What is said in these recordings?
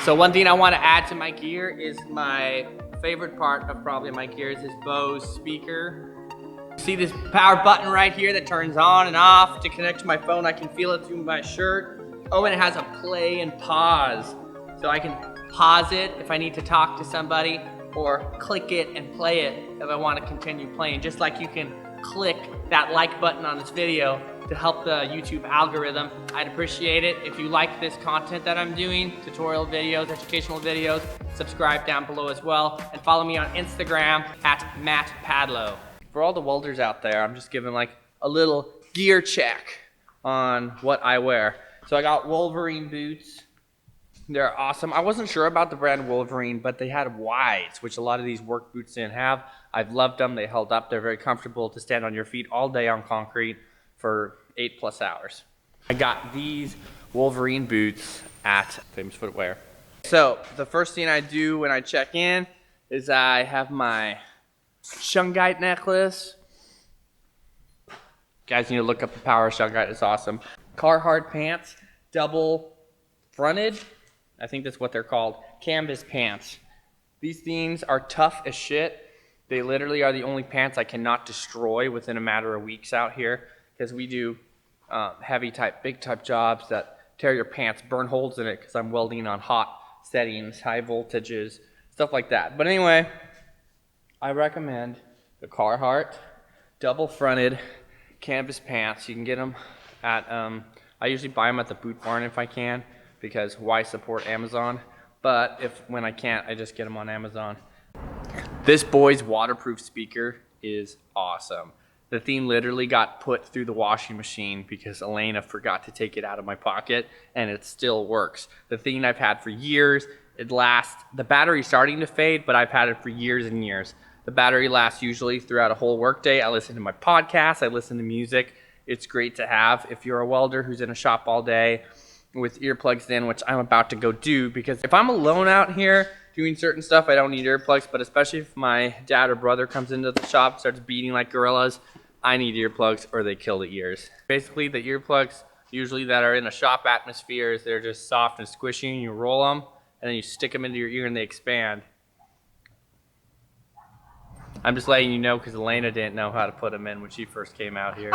So one thing I want to add to my gear is my favorite part of probably my gear is this Bose speaker. See this power button right here that turns on and off to connect to my phone. I can feel it through my shirt. Oh, and it has a play and pause. So I can pause it if I need to talk to somebody, or click it and play it if I want to continue playing. Just like you can click that like button on this video to help the YouTube algorithm. I'd appreciate it if you like this content that I'm doing, tutorial videos, educational videos. Subscribe down below as well, and follow me on Instagram at Padlo. For all the welders out there, I'm just giving like a little gear check on what I wear. So I got Wolverine boots. They're awesome. I wasn't sure about the brand Wolverine, but they had wides, which a lot of these work boots didn't have. I've loved them. They held up. They're very comfortable to stand on your feet all day on concrete for 8+ hours. I got these Wolverine boots at Famous Footwear. So the first thing I do when I check in is I have my shungite necklace. You guys need to look up the power of shungite. It's awesome. Carhartt pants, double fronted. I think that's what they're called. Canvas pants. These things are tough as shit. They literally are the only pants I cannot destroy within a matter of weeks out here, because we do heavy type, big type jobs that tear your pants, burn holes in it because I'm welding on hot settings, high voltages, stuff like that. But anyway, I recommend the Carhartt double fronted canvas pants. You can get them at, I usually buy them at the Boot Barn if I can, because why support Amazon? But when I can't, I just get them on Amazon. This boy's waterproof speaker is awesome. The thing literally got put through the washing machine because Elena forgot to take it out of my pocket, and it still works. The thing I've had for years, it lasts. The battery's starting to fade, but I've had it for years and years. The battery lasts usually throughout a whole workday. I listen to my podcasts, I listen to music. It's great to have if you're a welder who's in a shop all day with earplugs in, which I'm about to go do, because if I'm alone out here doing certain stuff, I don't need earplugs, but especially if my dad or brother comes into the shop and starts beating like gorillas, I need earplugs or they kill the ears. Basically, the earplugs usually that are in a shop atmosphere, they're just soft and squishy, and you roll them and then you stick them into your ear and they expand. I'm just letting you know because Elena didn't know how to put them in when she first came out here.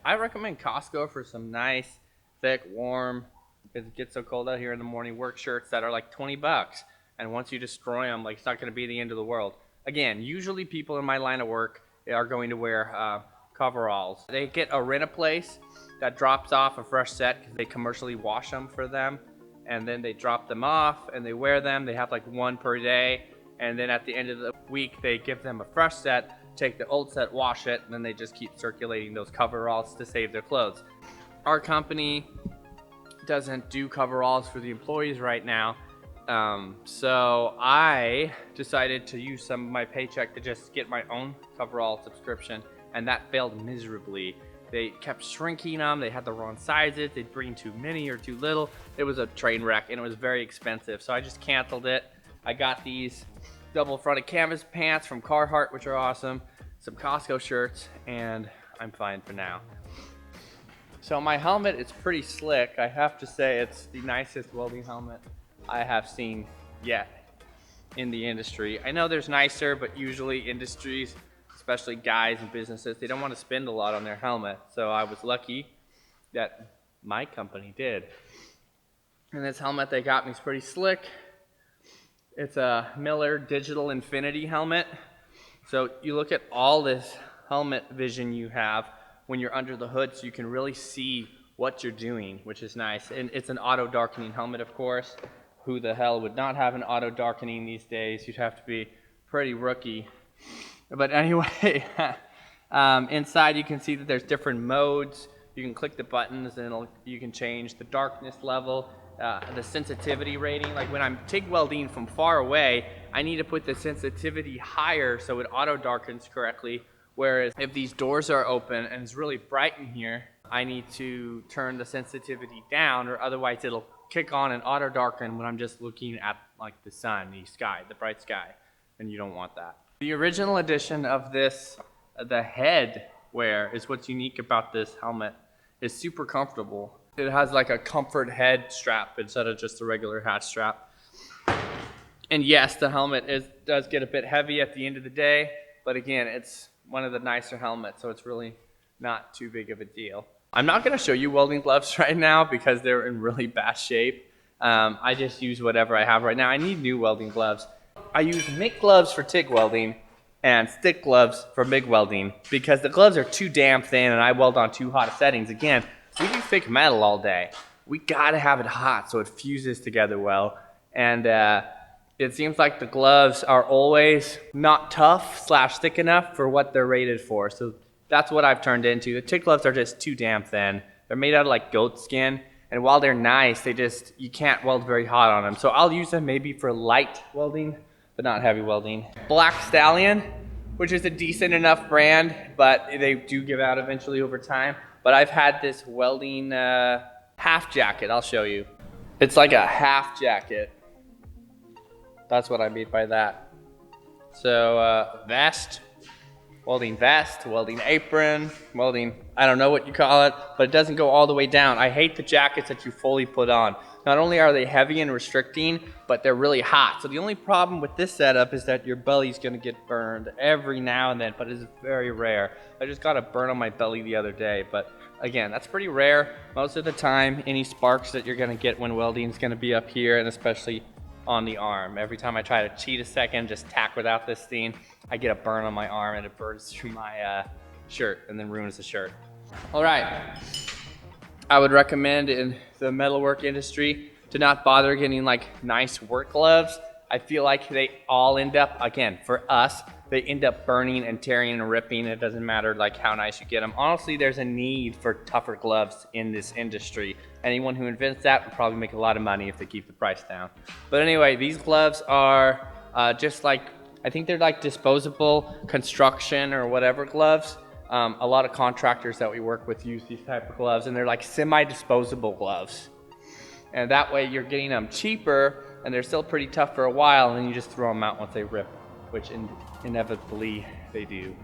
I recommend Costco for some nice, thick, warm, because it gets so cold out here in the morning, work shirts that are like 20 bucks. And once you destroy them, like, it's not going to be the end of the world. Again, usually people in my line of work are going to wear coveralls. They get a rent-a-place that drops off a fresh set because they commercially wash them for them. And then they drop them off and they wear them. They have like one per day. And then at the end of the week, they give them a fresh set, take the old set, wash it, and then they just keep circulating those coveralls to save their clothes. Our company doesn't do coveralls for the employees right now. So I decided to use some of my paycheck to just get my own coverall subscription, and that failed miserably. They kept shrinking them, they had the wrong sizes, they'd bring too many or too little. It was a train wreck and it was very expensive, so I just canceled it. I got these double fronted canvas pants from Carhartt, which are awesome, some Costco shirts, and I'm fine for now. So my helmet is pretty slick. I have to say it's the nicest welding helmet I have seen yet in the industry. I know there's nicer, but usually industries, especially guys and businesses, they don't want to spend a lot on their helmet. So I was lucky that my company did. And this helmet they got me is pretty slick. It's a Miller Digital Infinity helmet. So you look at all this helmet vision you have when you're under the hood, so you can really see what you're doing, which is nice. And it's an auto darkening helmet, of course. Who the hell would not have an auto darkening these days? You'd have to be pretty rookie. But anyway, inside you can see that there's different modes. You can click the buttons and you can change the darkness level, the sensitivity rating. Like when I'm TIG welding from far away, I need to put the sensitivity higher so it auto darkens correctly. Whereas if these doors are open and it's really bright in here, I need to turn the sensitivity down, or otherwise it'll kick on and auto darken when I'm just looking at like the sun, the sky, the bright sky, and you don't want that. The original edition of this, the head wear, is what's unique about this helmet. It's super comfortable. It has like a comfort head strap instead of just a regular hat strap. And yes, the helmet does get a bit heavy at the end of the day, but again, it's one of the nicer helmets, so it's really not too big of a deal. I'm not gonna show you welding gloves right now because they're in really bad shape. I just use whatever I have right now. I need new welding gloves. I use MIG gloves for TIG welding and stick gloves for MIG welding because the gloves are too damn thin and I weld on too hot settings. Again, we do thick metal all day. We gotta have it hot so it fuses together well. And it seems like the gloves are always not tough / thick enough for what they're rated for. So that's what I've turned into. The TIG gloves are just too damn thin. They're made out of like goat skin. And while they're nice, you can't weld very hot on them. So I'll use them maybe for light welding, but not heavy welding. Black Stallion, which is a decent enough brand, but they do give out eventually over time. But I've had this welding half jacket, I'll show you. It's like a half jacket. That's what I mean by that. So vest, welding apron, welding, I don't know what you call it, but it doesn't go all the way down. I hate the jackets that you fully put on. Not only are they heavy and restricting, but they're really hot. So the only problem with this setup is that your belly's gonna get burned every now and then, but it's very rare. I just got a burn on my belly the other day, but again, that's pretty rare. Most of the time, any sparks that you're gonna get when welding is gonna be up here, and especially on the arm. Every time I try to cheat a second, just tack without this thing, I get a burn on my arm and it burns through my shirt and then ruins the shirt. All right, I would recommend in the metalwork industry to not bother getting like nice work gloves. I feel like they all end up, again, for us, they end up burning and tearing and ripping. It doesn't matter like how nice you get them. Honestly, there's a need for tougher gloves in this industry. Anyone who invents that will probably make a lot of money if they keep the price down. But anyway, these gloves are just like, I think they're like disposable construction or whatever gloves. A lot of contractors that we work with use these type of gloves, and they're like semi-disposable gloves. And that way you're getting them cheaper and they're still pretty tough for a while, and then you just throw them out once they rip, which inevitably they do.